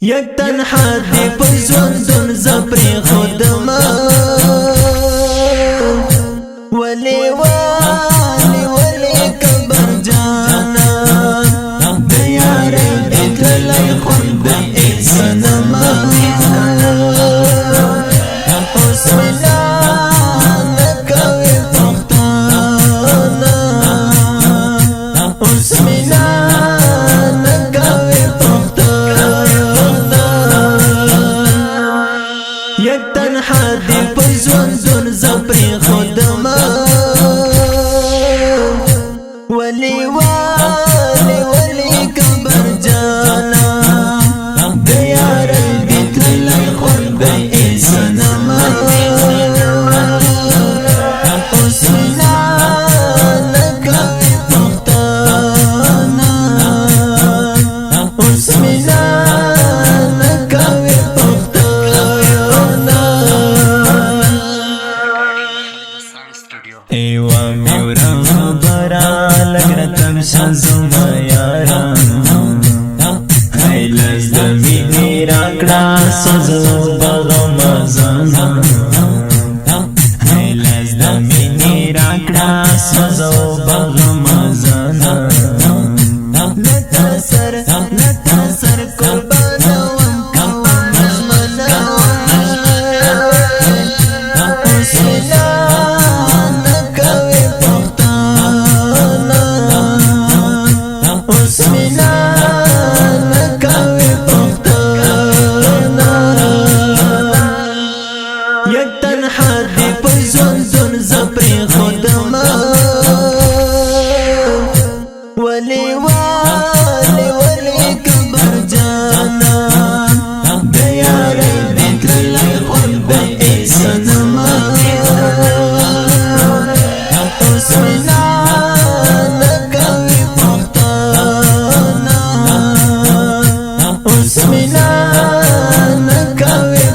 یک تنها دی پژوندون زپری خودما ولی کبر جانا دیار اتلای خود انسانما حسنا نکوی پختانا حسنا یک تنها دی پژوندون زپری خودما ولی کبر جانا دیار بیتلای خود انسانما حسنا نکوی پختانا حسنا ایوا میورا برا لگرتم شازوما یارا ایلز دمینی راکڑا سوزو بغمازانا ایلز دمینی راکڑا سوزو بغمازانا لتا سر قربانا وانکا مجمنا حسنا یک تنها دی پژوندون زپری خودما ولی کبر جانا دیار بیتلای خود انسانما حسنا نکوی پختانا حسنا نکوی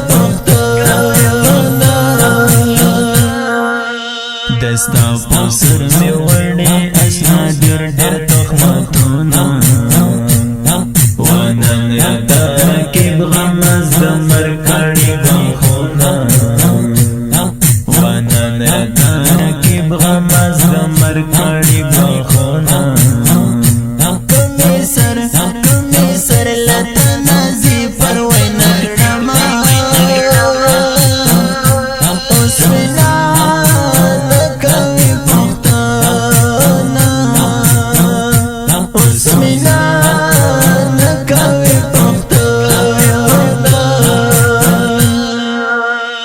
دستا پسر می وړي اشنا ډېر تخمتونه ونن ترکیب غمز د مرکړې غخونه ونن ترکیب غمز د مرکړې غخونه کمی سر لته نازي پروي نګړما حسنا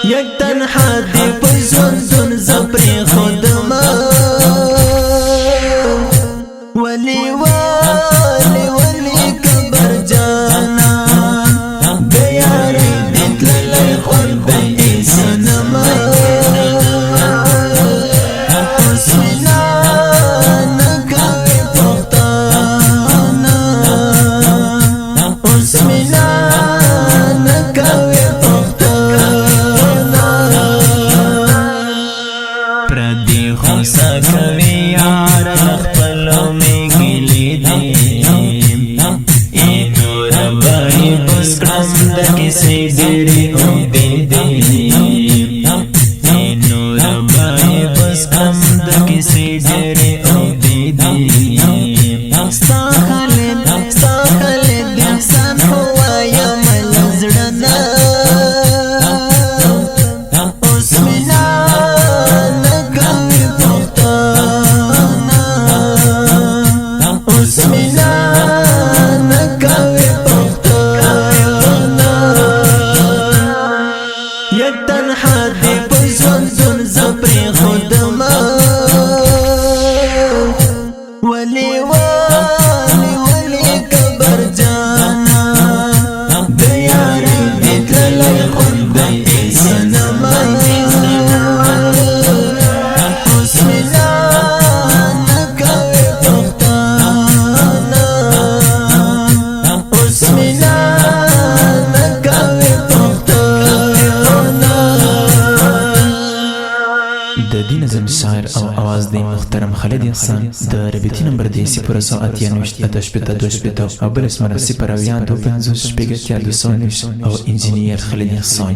یک تنها دی پژوندون زپری خودما ولی کبر جانا دیار بیتلای خود انسانما حسنا نکوی پختانا حسنا نکوی پردی خوصا کوي یار خپلو می گلی دی اینو ربای بس کړم د کیسې ډېرې اوږدې دي اینو ربای بس کړم د کیسې ډېرې اوږدې دي ستا خالد احسان خو وایم له زړه نه حسنا حسنا نکوی پختانا یک تنها دی پژوندون زپری خودما ولی کبر جانا دیار بیتلای خود انسانما حسنا نکوی پختانا حسنا نکوی پختانا د دې نظم شاعر او आवाज دی محترم خالد احسان د ربطي نمبر دی 0 او بل اسمه 0 او انجینیر خالد احسان.